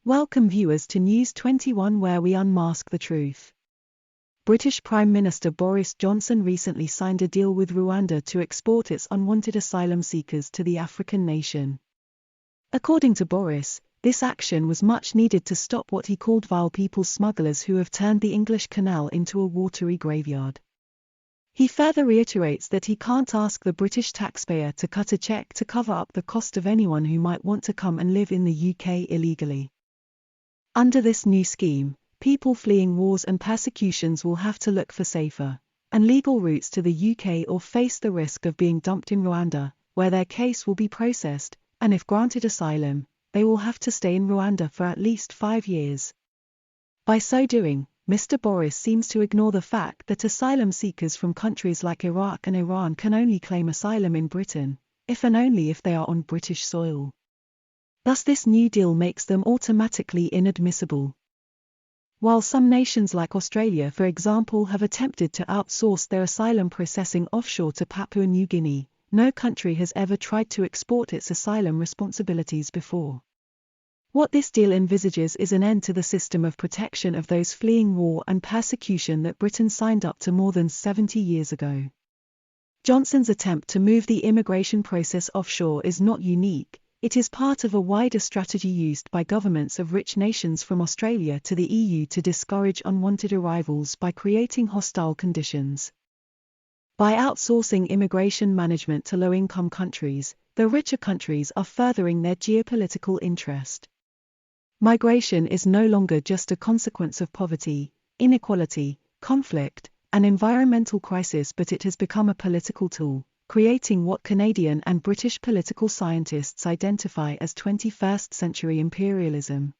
Welcome viewers to News 21, where we unmask the truth. British Prime Minister Boris Johnson recently signed a deal with Rwanda to export its unwanted asylum seekers to the African nation. According to Boris, this action was much needed to stop what he called vile people smugglers who have turned the English Canal into a watery graveyard. He further reiterates that he can't ask the British taxpayer to cut a cheque to cover up the cost of anyone who might want to come and live in the UK illegally. Under this new scheme, people fleeing wars and persecutions will have to look for safer and legal routes to the UK or face the risk of being dumped in Rwanda, where their case will be processed, and if granted asylum, they will have to stay in Rwanda for at least 5 years. By so doing, Mr. Boris seems to ignore the fact that asylum seekers from countries like Iraq and Iran can only claim asylum in Britain, if and only if they are on British soil. Thus this new deal makes them automatically inadmissible. While some nations like Australia, for example, have attempted to outsource their asylum processing offshore to Papua New Guinea, no country has ever tried to export its asylum responsibilities before. What this deal envisages is an end to the system of protection of those fleeing war and persecution that Britain signed up to more than 70 years ago. Johnson's attempt to move the immigration process offshore is not unique. It is part of a wider strategy used by governments of rich nations from Australia to the EU to discourage unwanted arrivals by creating hostile conditions. By outsourcing immigration management to low-income countries, the richer countries are furthering their geopolitical interest. Migration is no longer just a consequence of poverty, inequality, conflict, and environmental crisis, but it has become a political tool, creating what Canadian and British political scientists identify as 21st century imperialism.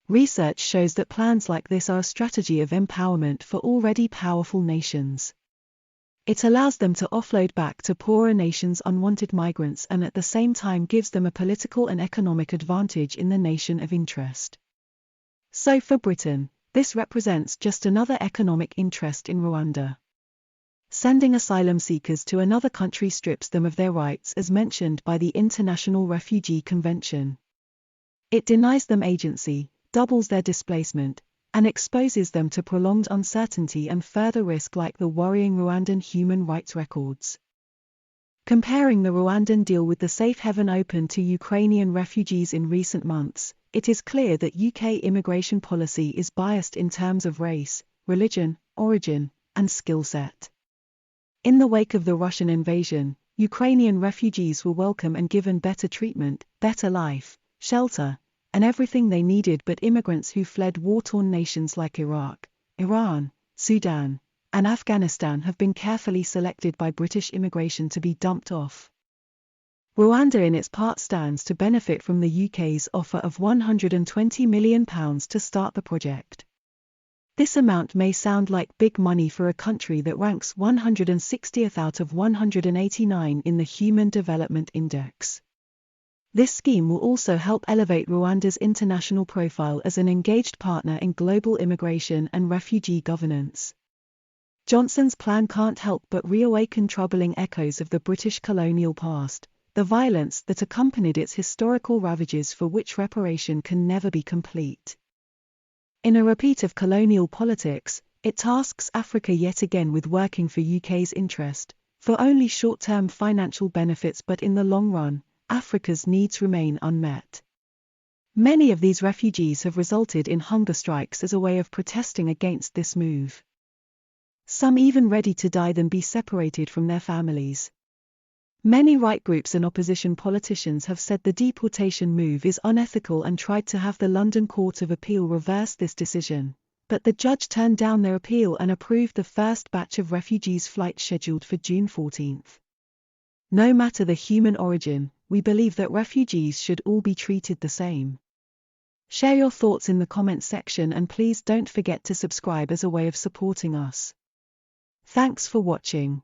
Research shows that plans like this are a strategy of empowerment for already powerful nations. It allows them to offload back to poorer nations unwanted migrants and at the same time gives them a political and economic advantage in the nation of interest. So for Britain, this represents just another economic interest in Rwanda. Sending asylum seekers to another country strips them of their rights as mentioned by the International Refugee Convention. It denies them agency, doubles their displacement, and exposes them to prolonged uncertainty and further risk like the worrying Rwandan human rights records. Comparing the Rwandan deal with the safe haven opened to Ukrainian refugees in recent months, it is clear that UK immigration policy is biased in terms of race, religion, origin, and skill set. In the wake of the Russian invasion, Ukrainian refugees were welcome and given better treatment, better life, shelter, and everything they needed, but immigrants who fled war-torn nations like Iraq, Iran, Sudan, and Afghanistan have been carefully selected by British immigration to be dumped off. Rwanda in its part stands to benefit from the UK's offer of £120 million to start the project. This amount may sound like big money for a country that ranks 160th out of 189 in the Human Development Index. This scheme will also help elevate Rwanda's international profile as an engaged partner in global immigration and refugee governance. Johnson's plan can't help but reawaken troubling echoes of the British colonial past, the violence that accompanied its historical ravages for which reparation can never be complete. In a repeat of colonial politics, it tasks Africa yet again with working for UK's interest, for only short-term financial benefits, but in the long run, Africa's needs remain unmet. Many of these refugees have resulted in hunger strikes as a way of protesting against this move. Some even ready to die than be separated from their families. Many right groups and opposition politicians have said the deportation move is unethical and tried to have the London Court of Appeal reverse this decision, but the judge turned down their appeal and approved the first batch of refugees' flights scheduled for June 14. No matter the human origin, we believe that refugees should all be treated the same. Share your thoughts in the comments section and please don't forget to subscribe as a way of supporting us. Thanks for watching.